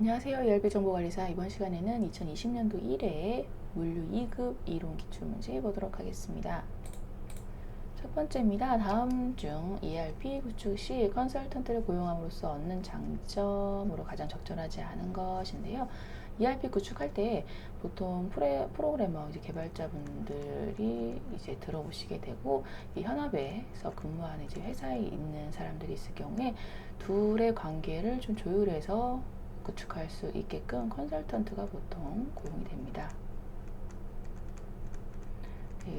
안녕하세요. ERP 정보관리사. 이번 시간에는 2020년도 1회 물류 2급 이론 기출문제 보도록 하겠습니다. 첫 번째입니다. 다음 중 ERP 구축 시 컨설턴트를 고용함으로써 얻는 장점으로 가장 적절하지 않은 것인데요. ERP 구축할 때 보통 프로그래머 개발자분들이 들어오시게 되고, 이 현업에서 근무하는 회사에 있는 사람들이 있을 경우에 둘의 관계를 좀 조율해서 구축할 수 있게끔 컨설턴트가 보통 고용이 됩니다.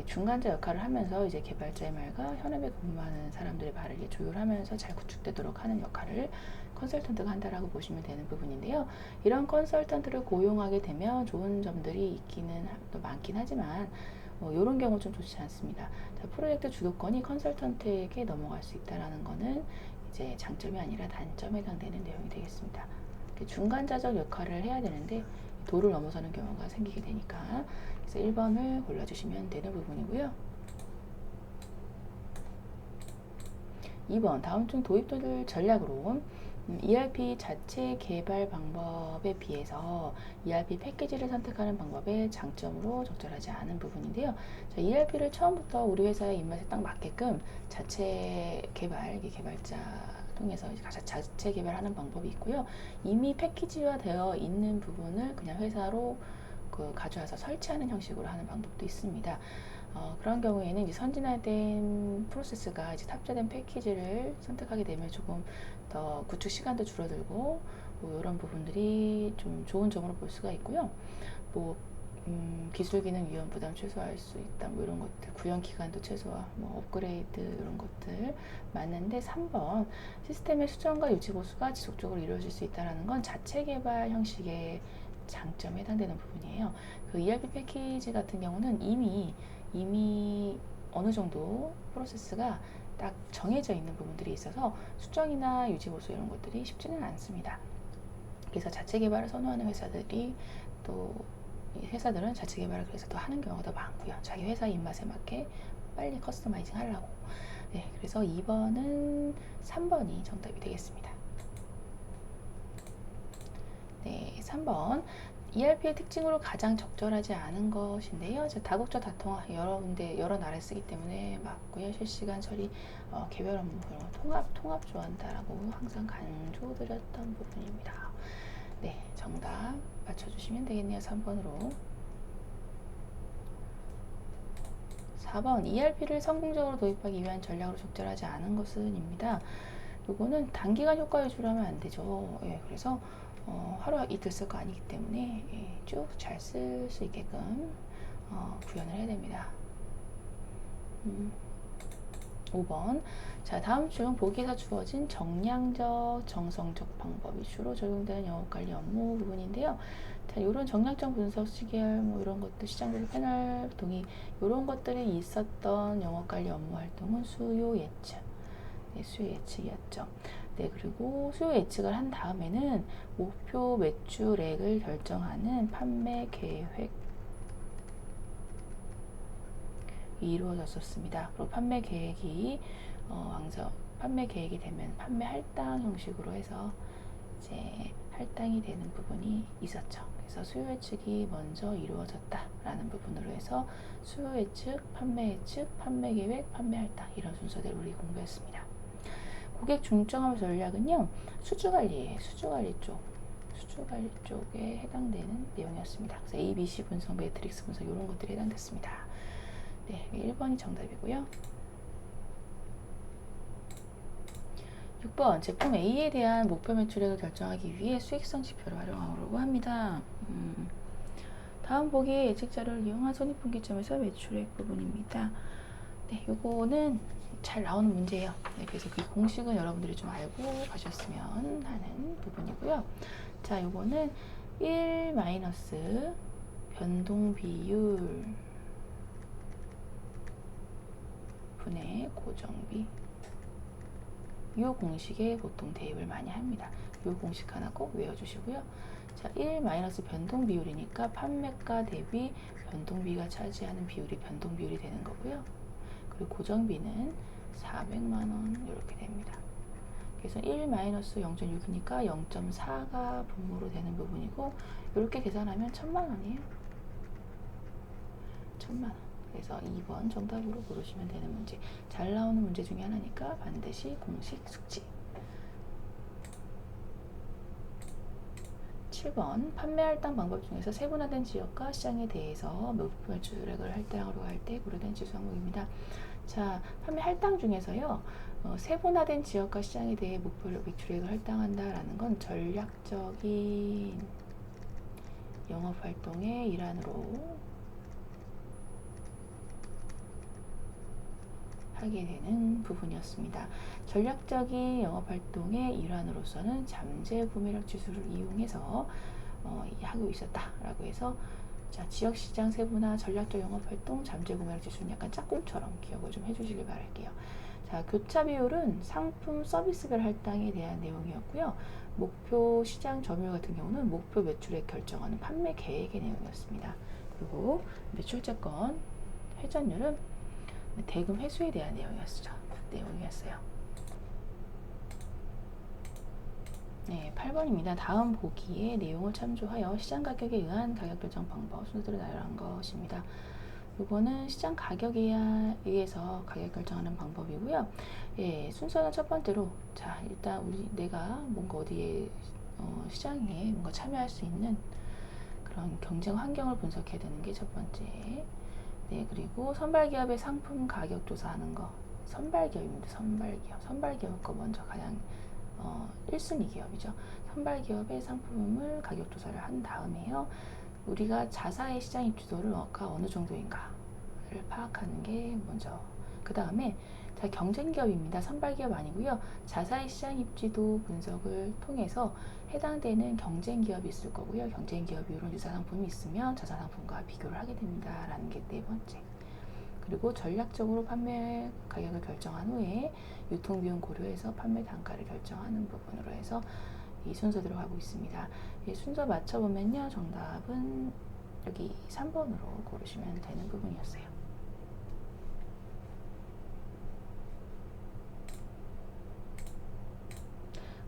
중간자 역할을 하면서 개발자의 말과 현업에 근무하는 사람들의 말을 조율하면서 잘 구축되도록 하는 역할을 컨설턴트가 한다라고 보시면 되는 부분인데요. 이런 컨설턴트를 고용하게 되면 좋은 점들이 있기는 또 많긴 하지만 이런 경우 좀 좋지 않습니다. 자, 프로젝트 주도권이 컨설턴트에게 넘어갈 수 있다라는 거는 장점이 아니라 단점에 해당되는 내용이 되겠습니다. 중간자적 역할을 해야 되는데 도를 넘어서는 경우가 생기게 되니까, 그래서 1번을 골라주시면 되는 부분이고요. 2번 다음 중 도입 전략으로 ERP 자체 개발 방법에 비해서 ERP 패키지를 선택하는 방법의 장점으로 적절하지 않은 부분인데요. 자, ERP를 처음부터 우리 회사의 입맛에 딱 맞게끔 자체 개발, 개발자 통해서 자체 개발하는 방법이 있고요. 이미 패키지화 되어 있는 부분을 그냥 회사로 가져와서 설치하는 형식으로 하는 방법도 있습니다. 그런 경우에는 선진화된 프로세스가 탑재된 패키지를 선택하게 되면 조금 더 구축 시간도 줄어들고 이런 부분들이 좀 좋은 점으로 볼 수가 있고요. 기술 기능 위험 부담 최소화할 수 있다, 이런 것들, 구현 기간도 최소화, 업그레이드 이런 것들 맞는데, 3번 시스템의 수정과 유지 보수가 지속적으로 이루어질 수 있다는 건 자체 개발 형식의 장점에 해당되는 부분이에요. 그 ERP 패키지 같은 경우는 이미 어느 정도 프로세스가 딱 정해져 있는 부분들이 있어서 수정이나 유지 보수 이런 것들이 쉽지는 않습니다. 그래서 자체 개발을 선호하는 회사들은 자체 개발을 그래서 더 하는 경우가 더 많고요. 자기 회사 입맛에 맞게 빨리 커스터마이징 하려고. 네, 그래서 2번은 3번이 정답이 되겠습니다. 네, 3번 ERP의 특징으로 가장 적절하지 않은 것인데요. 다국적 다통화 여러 나라에 쓰기 때문에 맞고요. 실시간 처리, 개별 업무 통합 좋아한다라고 항상 강조드렸던 부분입니다. 네, 정답 맞춰주시면 되겠네요. 3번으로. 4번 ERP를 성공적으로 도입하기 위한 전략으로 적절하지 않은 것은입니다. 요거는 단기간 효과 위주로 하면 안 되죠. 예, 그래서 하루 이틀 쓸 거 아니기 때문에 쭉 잘 쓸 수 있게끔 구현을 해야 됩니다. 5번. 자, 다음 중 보기에서 주어진 정량적, 정성적 방법이 주로 적용되는 영업관리 업무 부분인데요. 자, 이런 정량적 분석 시계열, 이런 것들, 시장조사 패널 동의, 이런 것들이 있었던 영업관리 업무 활동은 수요 예측. 네, 수요 예측이었죠. 네, 그리고 수요 예측을 한 다음에는 목표 매출액을 결정하는 판매 계획 이루어졌었습니다. 그리고 판매 계획이 되면 판매 할당 형식으로 해서 할당이 되는 부분이 있었죠. 그래서 수요 예측이 먼저 이루어졌다라는 부분으로 해서 수요 예측, 판매 예측, 판매 계획, 판매 할당, 이런 순서대로 우리 공부했습니다. 고객 중점화 전략은요, 수주 관리예요. 수주 관리 쪽에 해당되는 내용이었습니다. 그래서 A, B, C 분석, 매트릭스 분석 이런 것들이 해당됐습니다. 네, 1번이 정답이고요. 6번 제품 A에 대한 목표 매출액을 결정하기 위해 수익성 지표를 활용하려고 합니다. 다음 보기의 예측 자료를 이용한 손익분기점에서 매출액 부분입니다. 네, 요거는 잘 나오는 문제예요. 네, 그래서 그 공식은 여러분들이 좀 알고 가셨으면 하는 부분이고요. 자, 요거는 1 마이너스 변동 비율 분의 고정비, 이 공식에 보통 대입을 많이 합니다. 이 공식 하나 꼭 외워주시고요. 자, 1 마이너스 변동 비율이니까 판매가 대비 변동비가 차지하는 비율이 변동 비율이 되는 거고요. 그리고 고정비는 400만 원 이렇게 됩니다. 그래서 1 마이너스 0.6이니까 0.4가 분모로 되는 부분이고, 이렇게 계산하면 1000만원이에요. 1000만원. 그래서 2번 정답으로 고르시면 되는 문제. 잘 나오는 문제 중에 하나니까 반드시 공식 숙지. 7번 판매 할당 방법 중에서 세분화된 지역과 시장에 대해서 목표 매출액을 할당으로 할 때 고려된 지수 항목입니다. 자, 판매 할당 중에서요, 세분화된 지역과 시장에 대해 목표 매출액을 할당한다라는 건 전략적인 영업 활동의 일환으로 하게 되는 부분이었습니다. 전략적인 영업활동의 일환으로서는 잠재 구매력 지수를 이용해서 하고 있었다라고 해서, 자, 지역시장 세분화, 전략적 영업활동, 잠재 구매력 지수는 약간 짝꿍처럼 기억을 좀 해주시길 바랄게요. 자, 교차 비율은 상품 서비스별 할당에 대한 내용이었고요. 목표 시장 점유율 같은 경우는 목표 매출액 결정하는 판매 계획의 내용이었습니다. 그리고 매출채권 회전율은 대금 회수에 대한 내용이었어요. 네, 8번입니다. 다음 보기의 내용을 참조하여 시장 가격에 의한 가격 결정 방법 순서대로 나열한 것입니다. 이거는 시장 가격에 의해서 가격 결정하는 방법이고요. 예, 순서는 첫 번째로, 자, 일단 내가 뭔가 어디에 시장에 뭔가 참여할 수 있는 그런 경쟁 환경을 분석해야 되는 게 첫 번째. 네, 그리고 선발기업의 상품 가격 조사하는 거. 선발기업입니다. 선발기업 거 먼저 가장 1순위 기업이죠. 선발기업의 상품을 가격 조사를 한 다음에요, 우리가 자사의 시장 입지도가 어느 정도인가를 파악하는 게 먼저. 그 다음에 자, 경쟁기업입니다. 선발기업 아니고요. 자사의 시장 입지도 분석을 통해서 해당되는 경쟁기업이 있을 거고요. 경쟁기업이 이런 유사상품이 있으면 자사상품과 비교를 하게 됩니다. 라는 게 네 번째. 그리고 전략적으로 판매 가격을 결정한 후에 유통비용 고려해서 판매 단가를 결정하는 부분으로 해서 이 순서대로 가고 있습니다. 이 순서 맞춰보면요, 정답은 여기 3번으로 고르시면 되는 부분이었어요.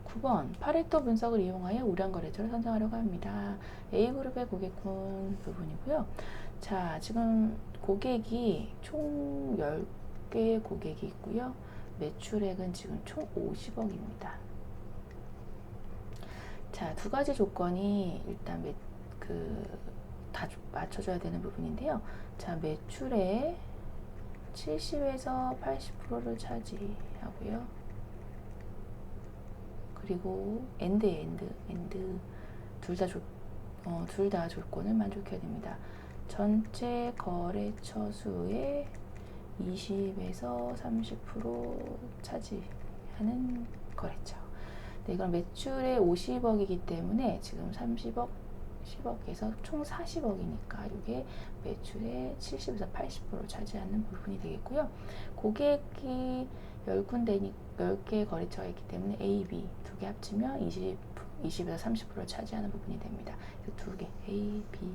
9번 파레토 분석을 이용하여 우량 거래처를 선정하려고 합니다. A그룹의 고객군 부분이고요. 자, 지금 고객이 총 10개의 고객이 있고요. 매출액은 지금 총 50억입니다. 자, 두 가지 조건이 일단 다 맞춰줘야 되는 부분인데요. 자, 매출의 70에서 80%를 차지하고요. 그리고 둘 다 조건을 만족해야 됩니다. 전체 거래처 수의 20에서 30% 차지하는 거래처. 네, 이건 매출의 50억이기 때문에 지금 30억, 10억에서 총 40억이니까 이게 매출의 70에서 80%를 차지하는 부분이 되겠고요. 고객이 10개 거래처가 있기 때문에 A, B 두 개 합치면 20에서 30%를 차지하는 부분이 됩니다. 두 개, A, B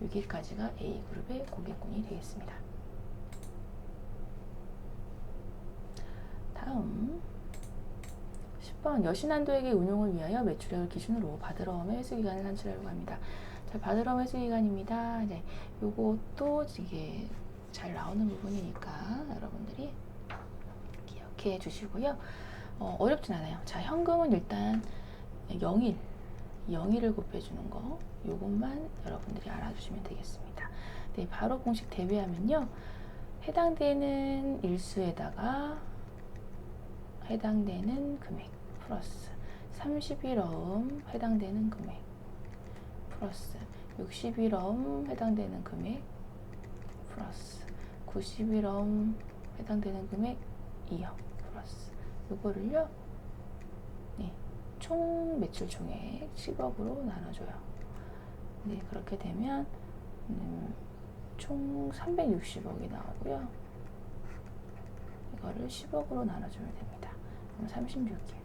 여기까지가 A그룹의 고객군이 되겠습니다. 다음 10번 여신한도에게 운용을 위하여 매출액을 기준으로 바드러움 회수기간을 산출하려고 합니다. 자, 바드러움 회수기간입니다. 이제 요것도 이게 잘 나오는 부분이니까 여러분들이 기억해 주시고요. 어렵진 않아요. 자, 현금은 일단 0일을 곱해주는 거, 요것만 여러분들이 알아주시면 되겠습니다. 네, 바로 공식 대비하면요, 해당되는 일수에다가 해당되는 금액 플러스 31억 해당되는 금액 플러스 61억 해당되는 금액 플러스 91억 해당되는 금액 2억 플러스 요거를요, 네, 총 매출 총액 10억으로 나눠줘요. 네, 그렇게 되면 총 360억이 나오고요. 이거를 10억으로 나눠주면 됩니다. 그럼 36개.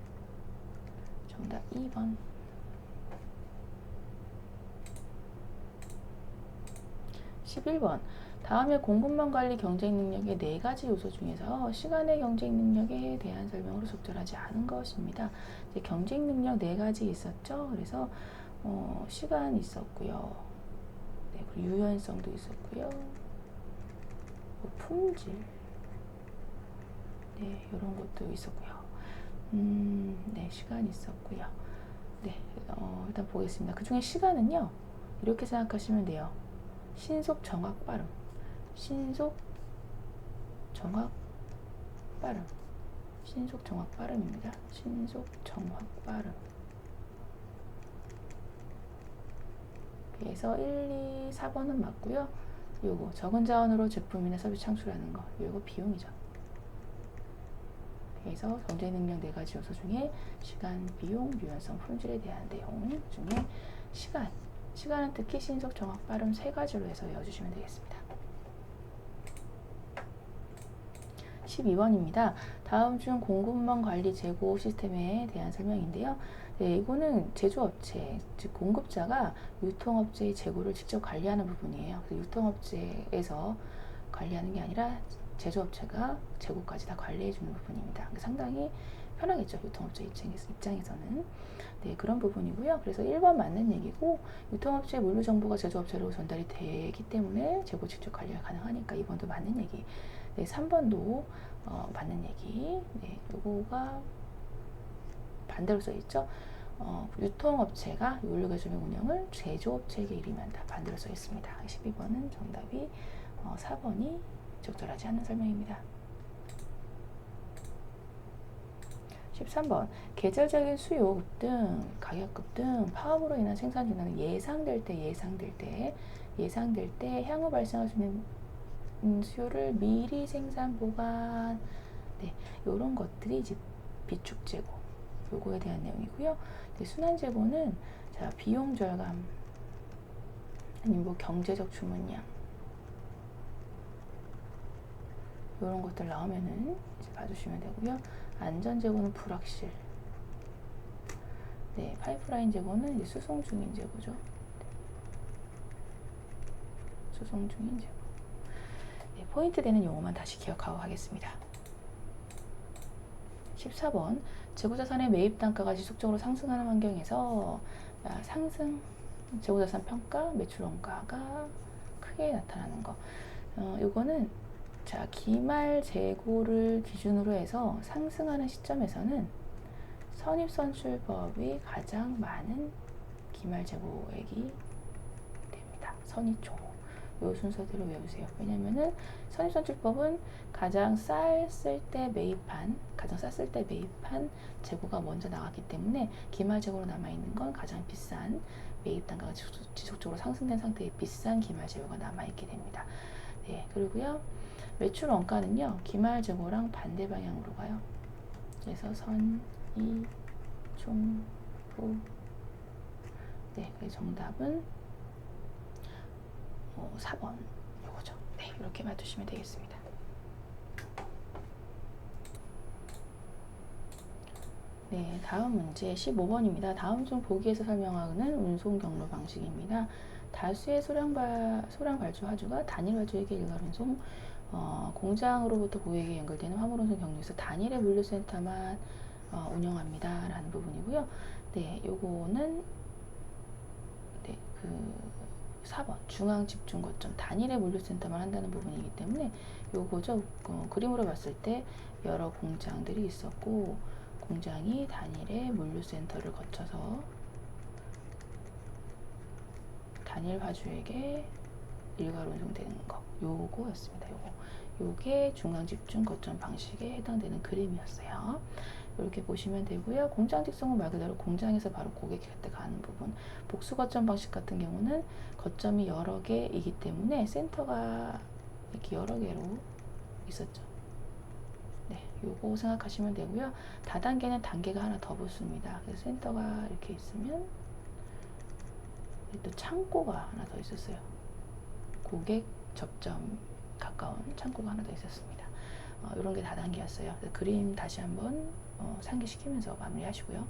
정답 2번. 11번. 다음에 공급망 관리 경쟁 능력의 4가지 요소 중에서 시간의 경쟁 능력에 대한 설명으로 적절하지 않은 것입니다. 이제 경쟁 능력 4가지 있었죠. 그래서 시간 있었고요. 네, 그리고 유연성도 있었고요. 품질. 네, 이런 것도 있었고요. 네, 시간 있었고요. 네, 일단 보겠습니다. 그 중에 시간은요, 이렇게 생각하시면 돼요. 신속, 정확, 빠름. 신속, 정확, 빠름. 신속, 정확, 빠름입니다. 신속, 정확, 빠름. 그래서 1, 2, 4번은 맞고요. 요거 적은 자원으로 제품이나 서비스 창출하는 거, 요거 비용이죠. 그래서 경쟁 능력 4가지 요소 중에 시간, 비용, 유연성, 품질에 대한 내용 중에 시간은 특히 신속, 정확, 빠름 3가지로 해서 외워주시면 되겠습니다. 12번입니다. 다음 중 공급망 관리 재고 시스템에 대한 설명인데요. 네, 이거는 제조업체, 즉 공급자가 유통업체의 재고를 직접 관리하는 부분이에요. 그래서 유통업체에서 관리하는 게 아니라 제조업체가 재고까지 다 관리해주는 부분입니다. 상당히 편하겠죠. 유통업체 입장에서는. 네, 그런 부분이고요. 그래서 1번 맞는 얘기고, 유통업체 물류 정보가 제조업체로 전달이 되기 때문에 재고 직접 관리가 가능하니까 2번도 맞는 얘기. 네, 3번도 맞는 얘기. 네, 요거가 반대로 써있죠. 유통업체가 물류개조의 운영을 제조업체에게 일임한다. 반대로 써있습니다. 12번은 정답이 4번이 적절하지 않는 설명입니다. 13번. 계절적인 수요 급등, 가격 급등, 파업으로 인한 생산 중단은 예상될 때 향후 발생할 수 있는 수요를 미리 생산 보관. 네, 요런 것들이 이제 비축 재고. 요거에 대한 내용이고요. 순환 재고는 자, 비용 절감, 아니면 뭐 경제적 주문량, 이런 것들 나오면은 이제 봐주시면 되고요. 안전 재고는 불확실. 네, 파이프라인 재고는 이제 수송 중인 재고죠. 수송 중인 재고. 네, 포인트 되는 용어만 다시 기억하고 가겠습니다. 14번. 재고자산의 매입 단가가 지속적으로 상승하는 환경에서 재고자산 평가, 매출 원가가 크게 나타나는 거. 요거는 자, 기말 재고를 기준으로 해서 상승하는 시점에서는 선입선출법이 가장 많은 기말 재고액이 됩니다. 선입초. 요 순서대로 외우세요. 왜냐면은 선입선출법은 가장 쌌을 때 매입한 재고가 먼저 나왔기 때문에 기말 재고로 남아있는 건 가장 비싼, 매입 단가가 지속적으로 상승된 상태의 비싼 기말 재고가 남아있게 됩니다. 네, 그리고요. 매출 원가는요, 기말 재고랑 반대 방향으로 가요. 그래서 선, 이, 중, 부. 네, 정답은 4번 요거죠. 네, 이렇게 맞추시면 되겠습니다. 네, 다음 문제 15번입니다. 다음 중 보기에서 설명하는 운송 경로 방식입니다. 다수의 소량 발주 화주가 단일 화주에게 일괄 운송, 공장으로부터 고객에게 연결되는 화물 운송 경로에서 단일의 물류센터만 운영합니다. 라는 부분이고요. 네, 요거는 네, 4번 중앙 집중 거점 단일의 물류센터만 한다는 부분이기 때문에 요거죠. 그림으로 봤을 때 여러 공장들이 있었고, 공장이 단일의 물류센터를 거쳐서 단일 화주에게 일괄 운송되는 거, 요거였습니다. 요게 중앙 집중 거점 방식에 해당되는 그림이었어요. 이렇게 보시면 되고요. 공장 직송은 말 그대로 공장에서 바로 고객한테 가는 부분. 복수 거점 방식 같은 경우는 거점이 여러 개이기 때문에 센터가 이렇게 여러 개로 있었죠. 네, 요거 생각하시면 되고요. 다단계는 단계가 하나 더 붙습니다. 그래서 센터가 이렇게 있으면 또 창고가 하나 더 있었어요. 고객 접점 가까운 창고가 하나 더 있었습니다. 이런 게 다단계였어요. 그림 다시 한번 상기시키면서 마무리하시고요.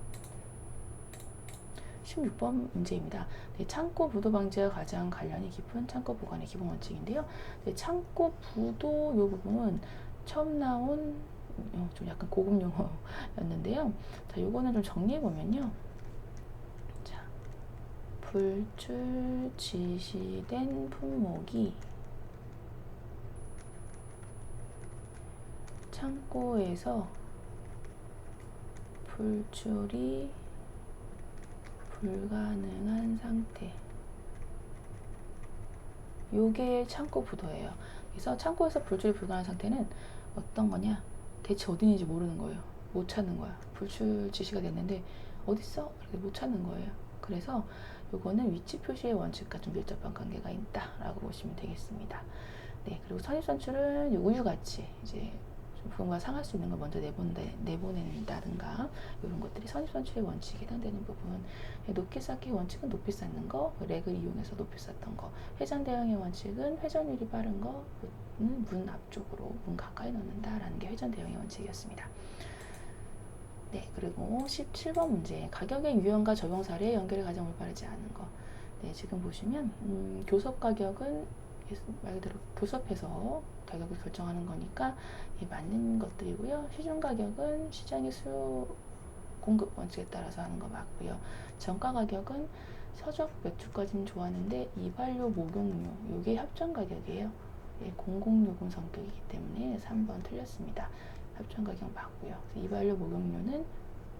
16번 문제입니다. 네, 창고 부도 방지와 가장 관련이 깊은 창고 보관의 기본 원칙인데요. 네, 창고 부도 이 부분은 처음 나온 좀 약간 고급 용어였는데요. 자, 요거는 좀 정리해 보면요. 자, 불출 지시된 품목이 창고에서 불출이 불가능한 상태. 요게 창고 부도예요. 그래서 창고에서 불출이 불가능한 상태는 어떤 거냐? 대체 어디 있는지 모르는 거예요. 못 찾는 거야. 불출 지시가 됐는데 어딨어? 이렇게 못 찾는 거예요. 그래서 요거는 위치 표시의 원칙과 좀 밀접한 관계가 있다라고 보시면 되겠습니다. 네, 그리고 선입선출은 우유같이 이제 부분과 상할 수 있는 걸 먼저 내보낸다든가 이런 것들이 선입선출의 원칙에 해당되는 부분. 높이 쌓기 원칙은 높이 쌓는 거, 렉을 이용해서 높이 쌓던 거. 회전 대응의 원칙은 회전율이 빠른 거는 문 앞쪽으로 문 가까이 넣는다라는 게 회전 대응의 원칙이었습니다. 네, 그리고 17번 문제. 가격의 유형과 적용 사례의 연결이 가장 올바르지 않은 거. 네, 지금 보시면 교섭 가격은 말 그대로 교섭해서 가격을 결정하는 거니까 맞는 것들이고요. 시중 가격은 시장의 수요 공급 원칙에 따라서 하는 거 맞고요. 정가 가격은 서적 매출까지는 좋았는데 이발료 목용료 이게 협정 가격이에요. 예, 공공요금 성격이기 때문에 3번 틀렸습니다. 협정 가격 맞고요. 이발료 목용료는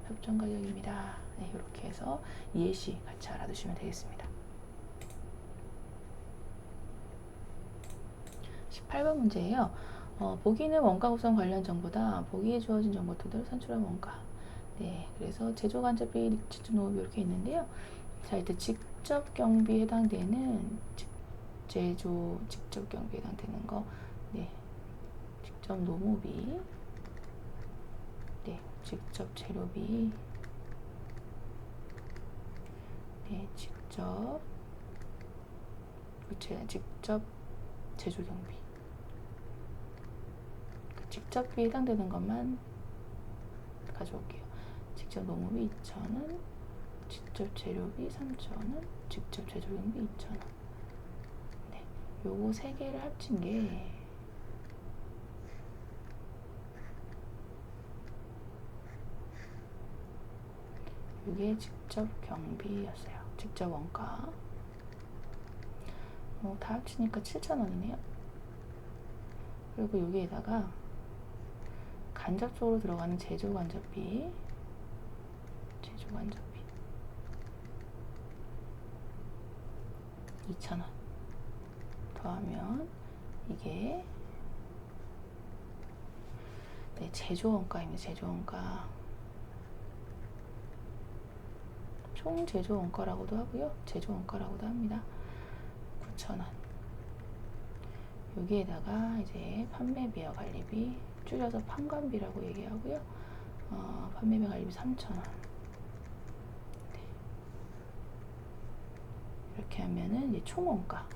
협정 가격입니다. 네, 이렇게 해서 예시 같이 알아두시면 되겠습니다. 18번 문제예요. 보기는 원가 구성 관련 정보다. 보기에 주어진 정보 토대로 산출한 원가. 네, 그래서 제조 간접비, 직접 농업이 이렇게 있는데요. 자, 일단 직접 경비에 해당되는 제조 직접 경비에 해당되는 거. 네, 직접 농업이. 네, 직접 재료비. 네, 직접 제조 경비. 직접비에 해당되는 것만 가져올게요. 직접 농업이 2,000원, 직접 재료비 3,000원, 직접 제조 경비 2,000원. 네, 요거 세 개를 합친 게 이게 직접 경비였어요. 직접 원가. 다 합치니까 7,000원이네요. 그리고 여기에다가 간접적으로 들어가는 제조 간접비 2,000원 더하면 이게 네, 제조 원가입니다. 제조 원가. 총 제조 원가라고도 하고요. 제조 원가라고도 합니다. 9,000원. 여기에다가 이제 판매비와 관리비, 줄여서 판관비라고 얘기하고요. 판매비 관리비 3,000원. 네. 이렇게 하면은 이제 총 원가,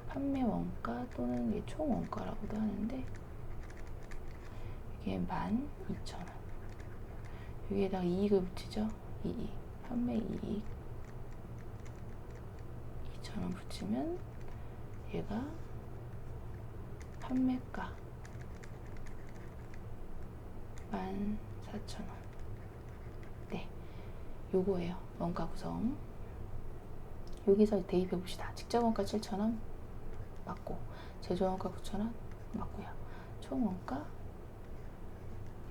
판매 원가 또는 이제 총 원가라고도 하는데 이게 12,000원. 여기에다가 이익을 붙이죠. 이익, 판매 이익 2,000원 붙이면 얘가 판매가 14,000원. 네, 요거예요. 원가 구성. 여기서 대입해 봅시다. 직접 원가 7,000원 맞고, 제조 원가 9,000원 맞고요. 총 원가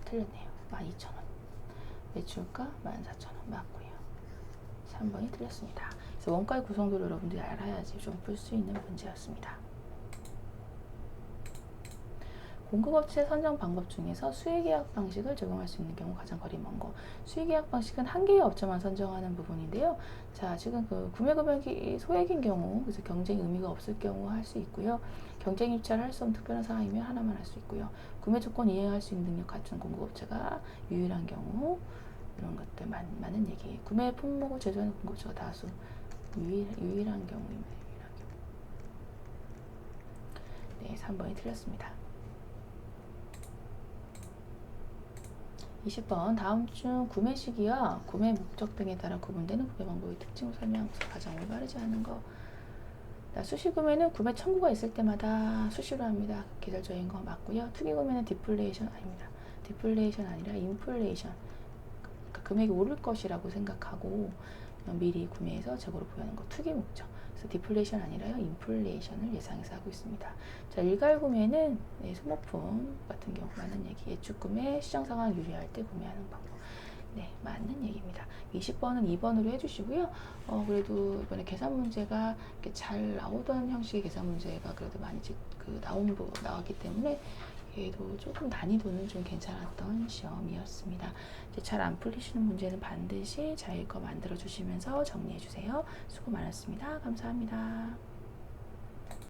틀렸네요. 12,000원. 매출가 14,000원 맞고요. 3번이 틀렸습니다. 그래서 원가의 구성도를 여러분들이 알아야지 좀 풀 수 있는 문제였습니다. 공급업체 선정 방법 중에서 수의계약 방식을 적용할 수 있는 경우 가장 거리 먼 거. 수의계약 방식은 한 개의 업체만 선정하는 부분인데요. 자, 지금 그 구매금액이 소액인 경우, 그래서 경쟁 의미가 없을 경우 할 수 있고요. 경쟁 입찰을 할 수 없는 특별한 상황이면 하나만 할 수 있고요. 구매 조건 이행할 수 있는 능력 갖춘 공급업체가 유일한 경우, 이런 것들 많은 얘기. 구매 품목을 제조하는 공급업체가 다수, 유일한 경우입니다. 유일한 경우. 네, 3번이 틀렸습니다. 20번 다음 중 구매 시기와 구매 목적 등에 따라 구분되는 구매 방법의 특징을 설명하면서 가장 올바르지 않은 거. 수시 구매는 구매 청구가 있을 때마다 수시로 합니다. 계절적인 거 맞고요. 투기 구매는 디플레이션 아닙니다. 디플레이션 아니라 인플레이션. 그러니까 금액이 오를 것이라고 생각하고 미리 구매해서 재고로 보유하는 거 투기 목적. 그래서 디플레이션 아니라요. 인플레이션을 예상해서 하고 있습니다. 자, 일괄 구매는 소모품 같은 경우 많은 얘기. 예측 구매, 시장 상황 유리할 때 구매하는 방법. 네, 맞는 얘기입니다. 20번은 2번으로 해주시고요. 그래도 이번에 계산 문제가 이렇게 잘 나오던 형식의 계산 문제가 그래도 많이 나왔기 때문에 얘도 조금 난이도는 좀 괜찮았던 시험이었습니다. 이제 잘 안 풀리시는 문제는 반드시 자기 거 만들어 주시면서 정리해 주세요. 수고 많았습니다. 감사합니다.